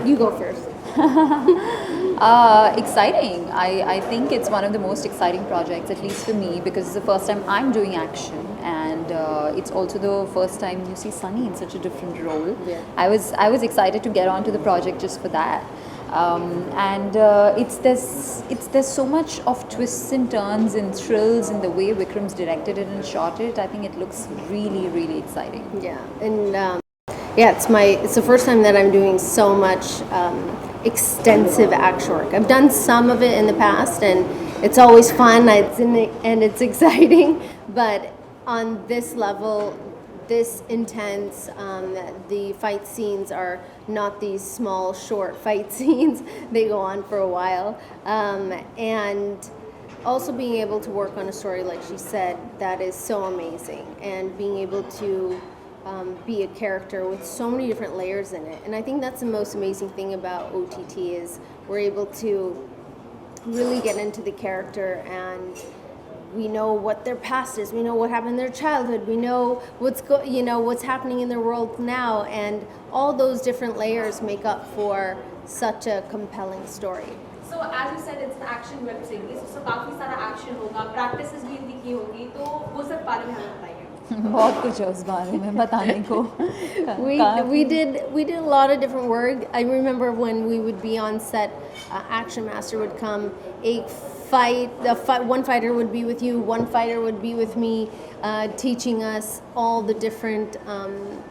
You go first. Exciting. I think it's one of the most exciting projects, at least for me, because it's the first time I'm doing action, and it's also the first time you see Sunny in such a different role. Yeah. I was excited to get onto the project just for that. And there's so much of twists and turns and thrills in the way Vikram's directed it and shot it. I think it looks really, really exciting. Yeah, and yeah, it's the first time that I'm doing so much extensive action work. I've done some of it in the past, and it's always fun. And it's exciting, but on this level, this intense, the fight scenes are not these small, short fight scenes. They go on for a while, and also being able to work on a story like she said that is so amazing, and being able to be a character with so many different layers in it. And I think that's the most amazing thing about OTT is we're able to really get into the character, and we know what their past is, we know what happened in their childhood, we know what's happening in their world now, and all those different layers make up for such a compelling story. So as you said, it's an action web series. So काफी सारा action होगा, practices भी इनकी की होगी, तो वो सब बारे में हमें बताइए. बहुत कुछ है उस बारे में बताने को. We did a lot of different work. I remember when we would be on set, Action Master would come. One fighter would be with you, one fighter would be with me, teaching us all the different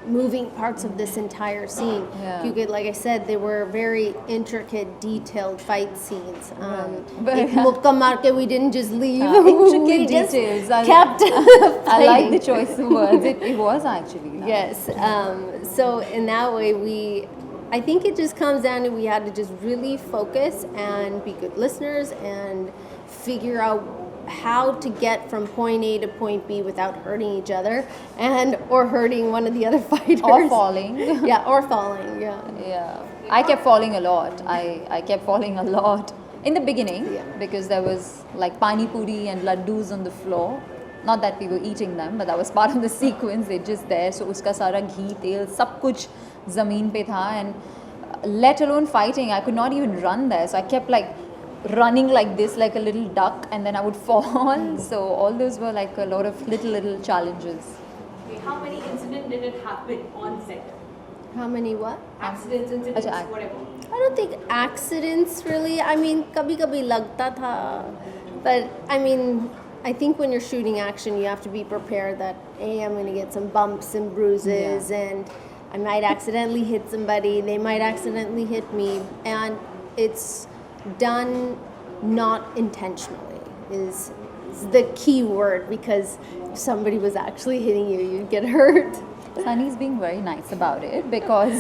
moving parts of this entire scene. Yeah. You could, like I said, they were very intricate, detailed fight scenes. But- Mukka maar ke we didn't just leave. Intricate We just details. kept I like fighting. the choice of words. It was actually. Yes. So in that way, I think it just comes down to we had to just really focus and be good listeners and figure out how to get from point A to point B without hurting each other or hurting one of the other fighters. Or falling. Yeah, or falling. Yeah. Yeah. I kept falling a lot. I kept falling a lot in the beginning, Yeah. because there was like pani puri and laddus on the floor. Not that we were eating them, but that was part of the sequence. They're just there. So uska sara ghee, tel, sab kuch zameen pe tha, and let alone fighting, I could not even run there. So I kept like running like this, like a little duck, and then I would fall. So all those were like a lot of little challenges. Okay, how many incidents did it happen on set? How many what? Accidents, incidents, Acha, whatever. I don't think accidents really. I mean, kabhi kabhi lagta tha, but I mean, I think when you're shooting action, you have to be prepared that I'm going to get some bumps and bruises, and I might accidentally hit somebody. They might accidentally hit me, and it's done not intentionally is the key word, because if somebody was actually hitting you, you'd get hurt. Sunny's being very nice about it, because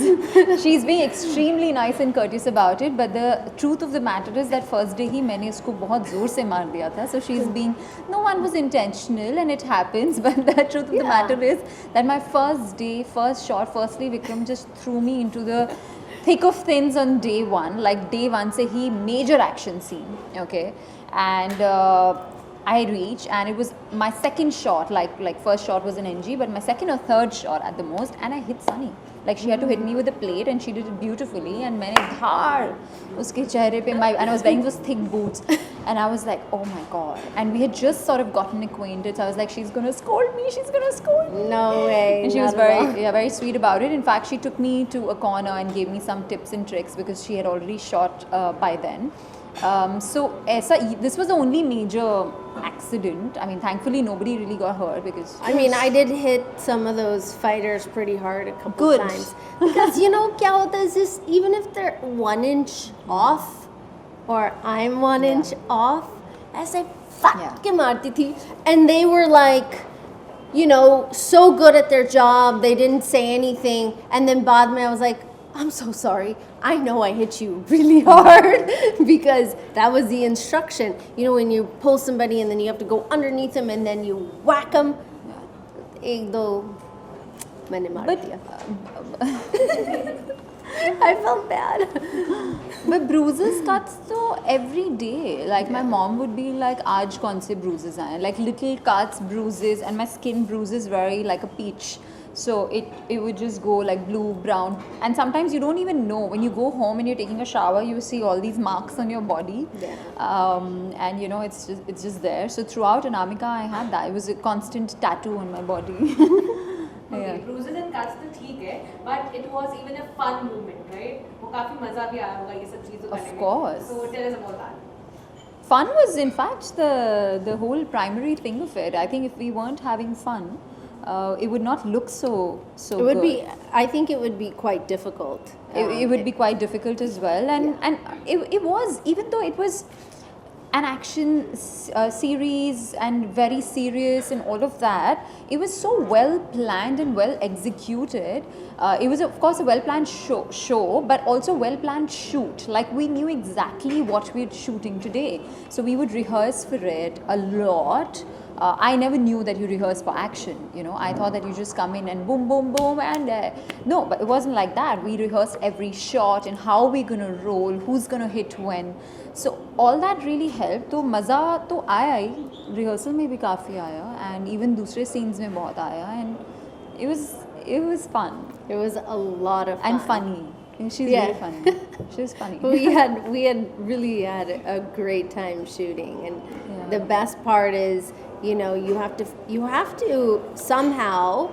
she's being extremely nice and courteous about it. But the truth of the matter is that first day ही मैंने उसको बहुत ज़ोर से मार दिया था. So she's being, no one was intentional and it happens. But the truth of the matter is that my first day, first shot, firstly Vikram just threw me into the thick of things on day one. Like day one से ही major action scene, okay, and I reached, and it was my second shot. Like first shot was an NG, but my second or third shot at the most, and I hit Sunny. Like she had to hit me with a plate, and she did it beautifully. And मैंने धार उसके चेहरे पे and I was wearing those thick boots, and I was like, oh my god. And we had just sort of gotten acquainted, so I was like, she's gonna scold me. She's gonna scold me. No way. And she was not at all. very sweet about it. In fact, she took me to a corner and gave me some tips and tricks, because she had already shot by then. So this was the only major accident. I mean, thankfully nobody really got hurt, because I mean, I did hit some of those fighters pretty hard a couple Good. times. Because you know, kya hota is this, even if they're 1 inch off, or I'm 1 inch off, ऐसे फट के मारती थी. And they were like, you know, so good at their job, they didn't say anything. And then बाद में I was like, I'm so sorry. I know I hit you really hard, because that was the instruction. You know, when you pull somebody and then you have to go underneath them and then you whack them. एक दो मैंने मार दिया. I felt bad. But bruises, cuts, so every day. Like my mom would be like, "Aaj kaun se bruises aaye?" Like little cuts, bruises, and my skin bruises very like a peach. So it would just go like blue, brown, and sometimes you don't even know. When you go home and you're taking a shower, you see all these marks on your body. And you know, it's just there. So throughout Anamika I had that. It was a constant tattoo on my body. Okay, bruises and cuts तो ठीक है, but it was even a fun moment, right? वो काफी मजा भी आया होगा ये सब चीजों करने में. Of course. So tell us about that. Fun was in fact the whole primary thing of it. I think if we weren't having fun, it would not look so It would good. be. I think it would be quite difficult. It would be quite difficult as well, and it was, even though it was an action series and very serious and all of that, it was so well planned and well executed. It was of course a well planned show, but also well planned shoot. Like we knew exactly what we were shooting today, so we would rehearse for it a lot. I never knew that you rehearse for action, you know. I thought that you just come in and boom, boom, boom, and no, but it wasn't like that. We rehearsed every shot and how we're gonna roll, who's gonna hit when. So all that really helped. तो मज़ा तो आया ही, rehearsal में भी काफ़ी आया, and even दूसरे scenes में बहुत आया, and it was fun. It was a lot of fun. And funny. She's Yeah. very funny. She was funny. we had really had a great time shooting, and the best part is, you know, you have to somehow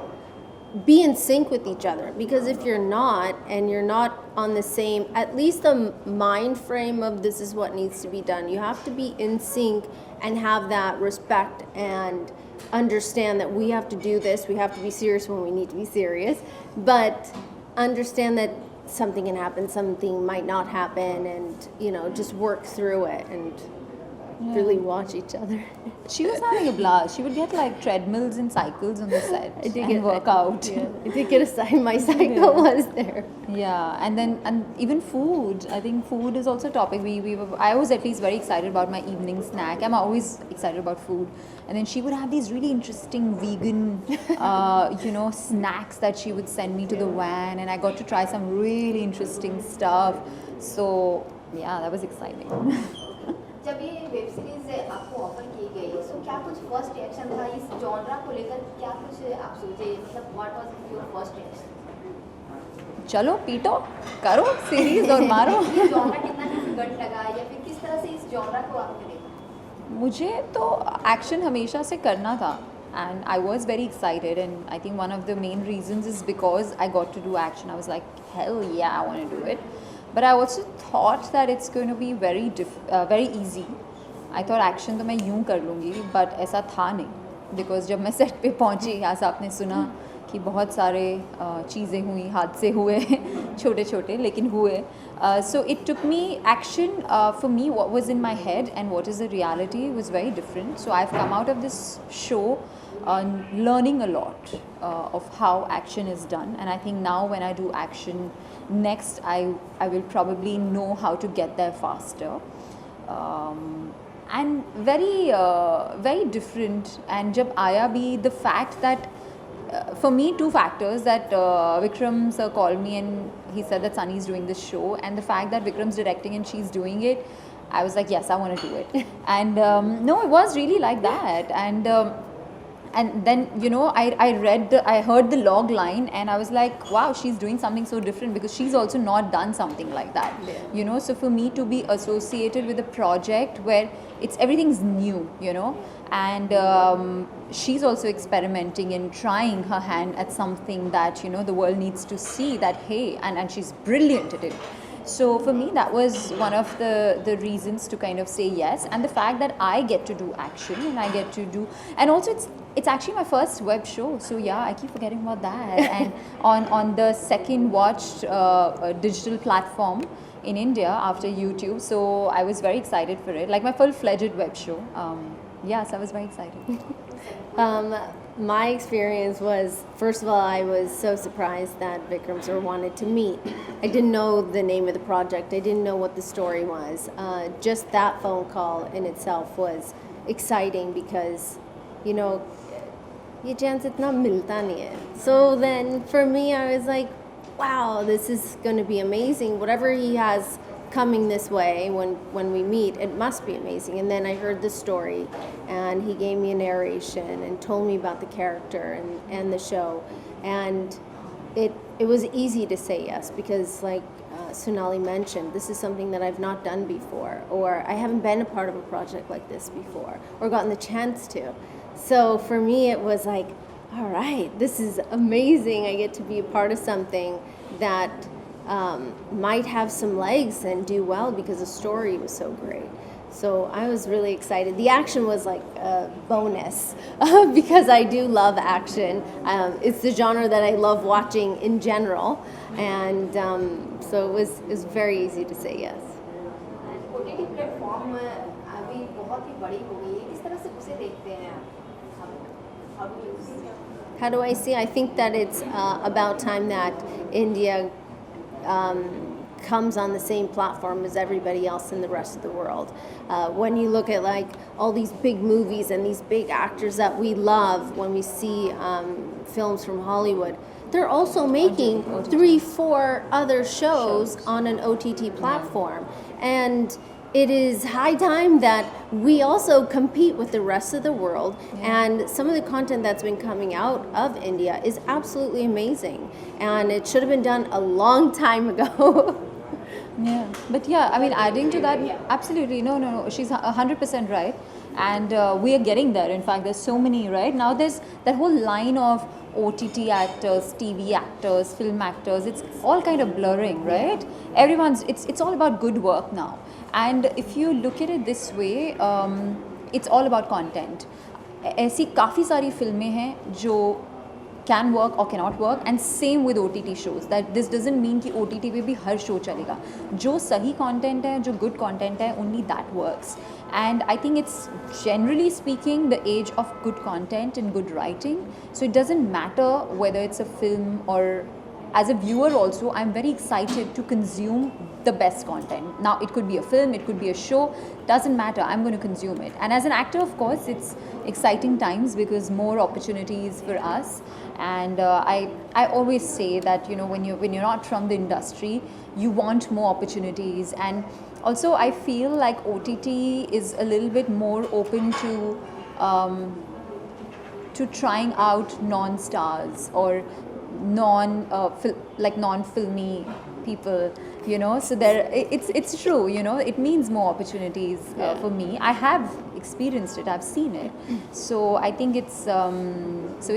be in sync with each other, because if you're not, and you're not on the same, at least the mind frame of this is what needs to be done, you have to be in sync and have that respect and understand that we have to do this, we have to be serious when we need to be serious, but understand that something can happen, something might not happen, and you know, just work through it and really watch each other. She was having a blast. She would get like treadmills and cycles on the set and work out. Yeah, I did get a side. My cycle was there. Yeah, and even food. I think food is also a topic. I was at least very excited about my evening snack. I'm always excited about food. And then she would have these really interesting vegan, you know, snacks that she would send me to the van, and I got to try some really interesting stuff. So yeah, that was exciting. जब ये web series आपको offer की गई, सो क्या कुछ first reaction था इस genre को लेकर? क्या कुछ आप सोचे, मतलब what was your first reaction? चलो पीटो, करो सीरीज और मारो. ये जॉनरा कितना डिफिकल्ट लगा, या फिर किस तरह से इस जॉनरा को आपने देखा? मुझे तो एक्शन हमेशा से करना था, and I was very excited, and I think one of the main reasons is because I got to do action. I was like, hell yeah, I want to do it. But I also thought that it's going to be very easy. I thought action तो मैं यूं कर लूँगी, but ऐसा था नहीं, because जब मैं सेट पे पहुँची, आज आपने सुना कि बहुत सारे चीज़ें हुई, हादसे हुए, छोटे छोटे लेकिन हुए. So it took me action, for me what was in my head and what is the reality was very different. So I've come out of this show learning a lot of how action is done, and I think now when I do action next, I will probably know how to get there faster. And very different. And jab aaya bhi, the fact that for me, two factors, that Vikram sir called me and he said that Sunny is doing this show, and the fact that Vikram's directing and she's doing it, I was like, yes, I want to do it. And no, it was really like that. And then, you know, I heard the log line, and I was like, wow, she's doing something so different, because she's also not done something like that. You know, so for me to be associated with a project where everything's new, you know, and she's also experimenting and trying her hand at something that, you know, the world needs to see that, hey, and she's brilliant at it. So for me, that was one of the reasons to kind of say yes. And the fact that I get to do action, and I get to do, and also it's actually my first web show. So yeah, I keep forgetting about that. And on the second watched digital platform in India after YouTube. So I was very excited for it, like my full-fledged web show. Yes, I was very excited. My experience was, first of all, I was so surprised that Vikram sir wanted to meet. I didn't know the name of the project. I didn't know what the story was. Just that phone call in itself was exciting, because, you know, ye chance itna milta nahi hai. So then for me, I was like, wow, this is going to be amazing. Whatever he has coming this way when we meet, it must be amazing. And then I heard the story, and he gave me a narration and told me about the character and the show, and it was easy to say yes because, like Sonnalli mentioned, this is something that I've not done before, or I haven't been a part of a project like this before, or gotten the chance to. So for me, it was like, all right, this is amazing. I get to be a part of something that might have some legs and do well because the story was so great. So I was really excited. The action was like a bonus because I do love action. It's the genre that I love watching in general, and so it was very easy to say yes. OTT platform अभी बहुत ही बड़ी हो गई है, किस तरह से उसे देखते हैं आप? How do you see it? How do I see? I think that it's about time that India comes on the same platform as everybody else in the rest of the world. When you look at like all these big movies and these big actors that we love, when we see films from Hollywood, they're also making 3-4 other shows on an OTT platform. And it is high time that we also compete with the rest of the world. And some of the content that's been coming out of India is absolutely amazing. And it should have been done a long time ago. Yeah, but yeah, I mean, adding to that, absolutely, no, she's 100% right, and we are getting there. In fact, there's so many, right? Now there's that whole line of OTT actors, TV actors, film actors. It's all kind of blurring, right? It's all about good work now. And if you look at it this way, it's all about content. ऐसी काफ़ी सारी फिल्में हैं जो can work or cannot work, and same with OTT shows. That this doesn't mean कि OTT पे भी हर show चलेगा. जो सही content है, जो good content है, only that works. And I think it's generally speaking the age of good content and good writing. So it doesn't matter whether it's a film or, as a viewer also, I'm very excited to consume the best content. Now it could be a film, it could be a show, doesn't matter, I'm going to consume it. And as an actor, of course, it's exciting times because more opportunities for us. And I always say that, you know, when you're not from the industry, you want more opportunities. And also I feel like OTT is a little bit more open to trying out non-stars or non-filmy people, you know. So it's true, you know, it means more opportunities for me. I have experienced it, I've seen it. So I think it's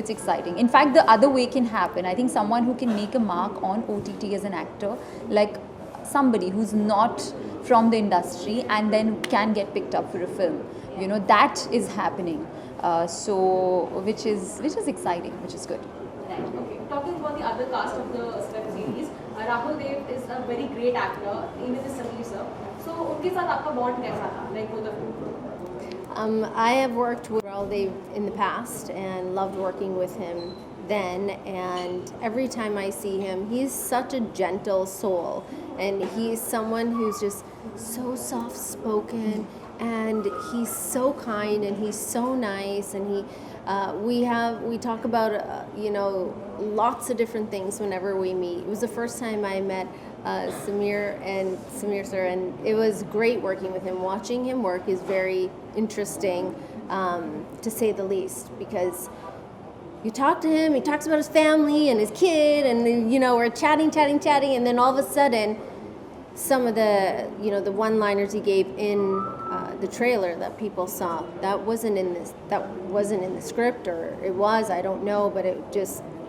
exciting. In fact, the other way can happen. I think someone who can make a mark on OTT as an actor, like somebody who's not from the industry and then can get picked up for a film, you know, that is happening. Which is exciting, which is good. Right. Okay. Talking about the other cast of the web series, Rahul Dev is a very great actor, even with Sameer sir. So, उनके साथ आपका bond कैसा था? Like both of you. I have worked with Rahul Dev in the past and loved working with him then. And every time I see him, he's such a gentle soul, and he's someone who's just so soft-spoken, and he's so kind, and he's so nice, and we talk about you know, lots of different things whenever we meet. It was the first time I met Sameer sir, and it was great working with him. Watching him work is very interesting, to say the least, because you talk to him, he talks about his family and his kid, and you know, we're chatting, and then all of a sudden, some of the, you know, the one-liners he gave in the trailer that people saw, that wasn't in the script, or it was, I don't know, but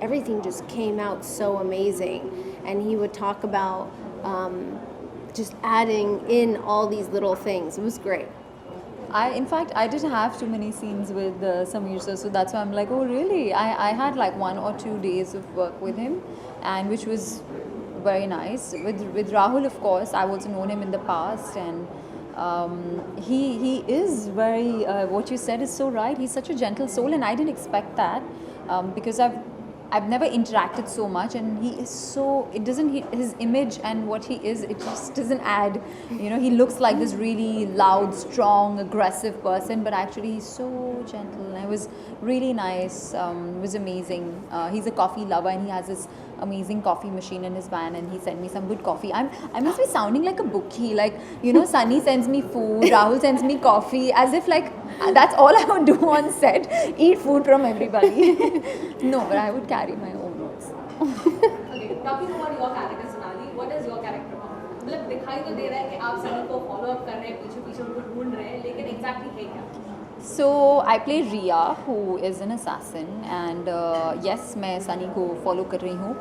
everything just came out so amazing. And he would talk about just adding in all these little things. It was great. In fact, I didn't have too many scenes with Sameer sir, so that's why I'm like, oh really? I had like 1 or 2 days of work with him, and which was very nice. With Rahul, of course, I've also known him in the past, and he is very, what you said is so right. He's such a gentle soul, and I didn't expect that, because I've never interacted so much, and he is so, his image and what he is, it just doesn't add, you know. He looks like this really loud, strong, aggressive person, but actually he's so gentle, and it was really nice. It was amazing. He's a coffee lover, and he has this amazing coffee machine in his van, and he sent me some good coffee. I must be sounding like a bookie, like, you know, Sunny sends me food, Rahul sends me coffee, as if like that's all I would do on set, eat food from everybody. No, but I would carry my own. दिखाई तो दे रहा है कि आप सनी को follow up कर रहे हैं, पीछे पीछे उनको ढूंढ रहे हैं, लेकिन एग्जैक्टली है क्या? So I play Riya, who is an assassin, and yes, मैं सनी को follow कर रही हूँ,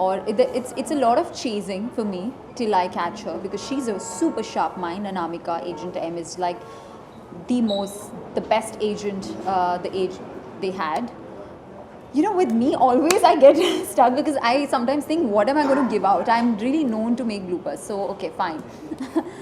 और it's a lot of chasing for me till I catch her, because she's a super sharp mind. Anamika, Agent M, is like the best agent the age they had. You know, with me, always I get stuck because I sometimes think, what am I going to give out? I'm really known to make bloopers, so okay, fine.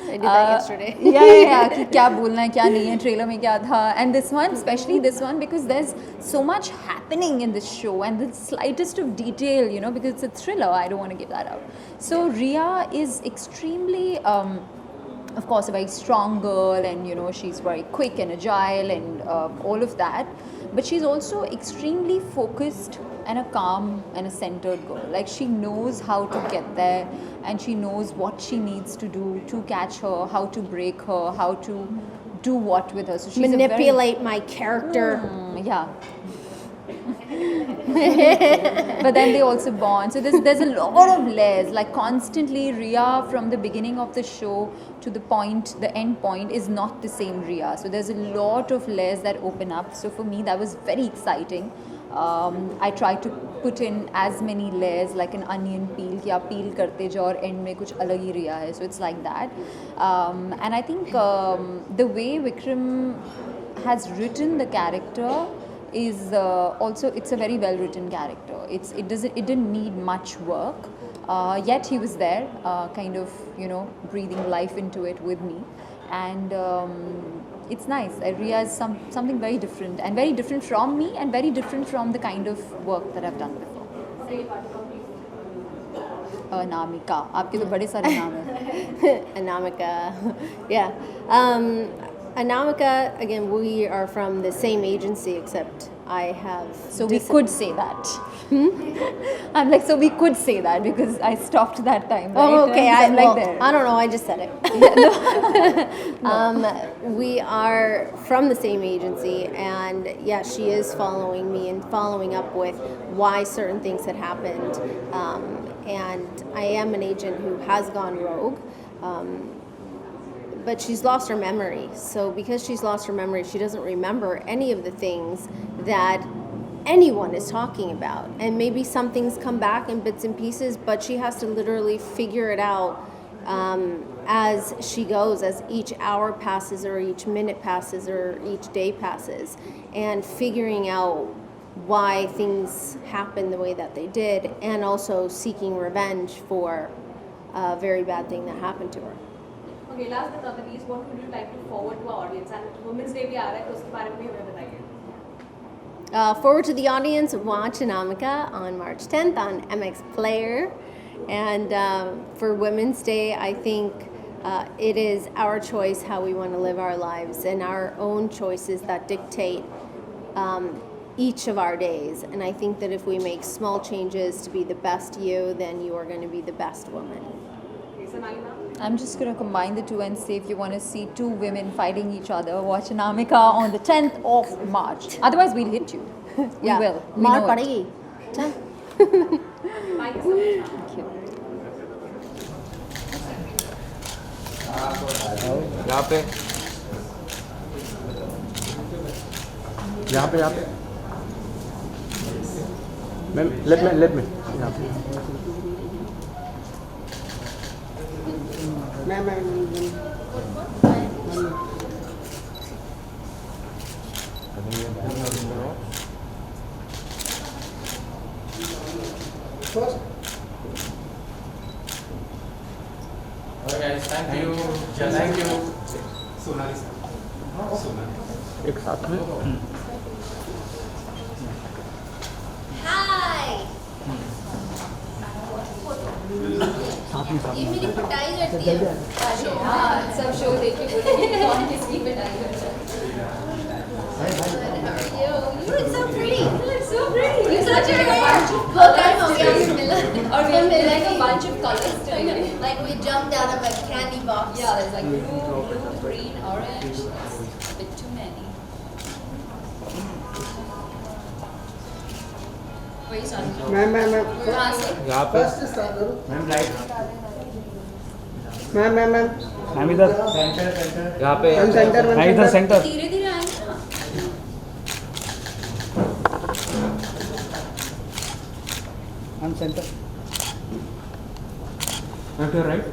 I did that yesterday. yeah. कि क्या बोलना है, क्या नहीं है, trailer में क्या था, and this one, especially this one, because there's so much happening in this show, and the slightest of detail, you know, because it's a thriller, I don't want to give that out. So Riya is extremely, of course, a very strong girl, and you know, she's very quick and agile, and all of that. But she's also extremely focused and a calm and a centered girl. Like, she knows how to get there, and she knows what she needs to do to catch her, how to break her, how to do what with her. So she's manipulate my character. Yeah. But then they also bond. So there's a lot of layers. Like, constantly, Riya from the beginning of the show to the end point is not the same Riya. So there's a lot of layers that open up. So for me, that was very exciting. I tried to put in as many layers like an onion peel, कि आप peel करते जाओ और end में कुछ अलग ही Riya है. So it's like that. And I think the way Vikram has written the character is also, it's a very well written character. It didn't need much work, yet he was there, kind of, you know, breathing life into it with me, and it's nice. Riya is something very different, and very different from me, and very different from the kind of work that I've done before. Anamika, आपके तो बड़े सारे नाम हैं. Anamika. Yeah. Anamika, again, we are from the same agency, except I have... So we could say that. I'm like, so we could say that because I stopped that time. Right? Oh, okay. I'm like there. I don't know. I just said it. We are from the same agency, and yeah, she is following me and following up with why certain things had happened. And I am an agent who has gone rogue. But she's lost her memory. So because she's lost her memory, she doesn't remember any of the things that anyone is talking about. And maybe some things come back in bits and pieces, but she has to literally figure it out as she goes, as each hour passes or each minute passes or each day passes, and figuring out why things happen the way that they did, and also seeking revenge for a very bad thing that happened to her. Okay, last but not the least, what would you like to forward to our audience? And Women's Day भी आ रहा है, तो उसके बारे में भी हमें बताइए. Forward to the audience, watch Anamika on March 10th on MX Player. And for Women's Day, I think it is our choice how we want to live our lives, and our own choices that dictate each of our days. And I think that if we make small changes to be the best you, then you are going to be the best woman. Okay, Sonnalli ma'am. I'm just going to combine the two and say, if you want to see two women fighting each other, watch Anamika on the 10th of March. Otherwise, we'll hit you. We will. We मार know it. पड़ेगी. Thank you so much. Thank you. यहाँ पे ma'am let me यहाँ पे Thank you. Sonnalli Seygall. एक साथ में हाय ये मेरी पिटाई करती है. सब शो देख के बोलेंगे कौन किसकी पिटाई करता है. You look so pretty. You look so pretty. You such a colors हो गया मिला. Or we have like a bunch of colors together. Like we jumped out of a candy box. Yeah, there's like blue, green, orange. That's a bit too many. Where are you starting from? Ma'am कहाँ से? यहाँ पे ma'am light ma'am ma'am ma'am ma'am इधर यहाँ पे centre मैं इधर centre धीरे धीरे आएंगे ना. Ma'am centre left or right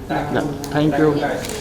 Thank thank you guys.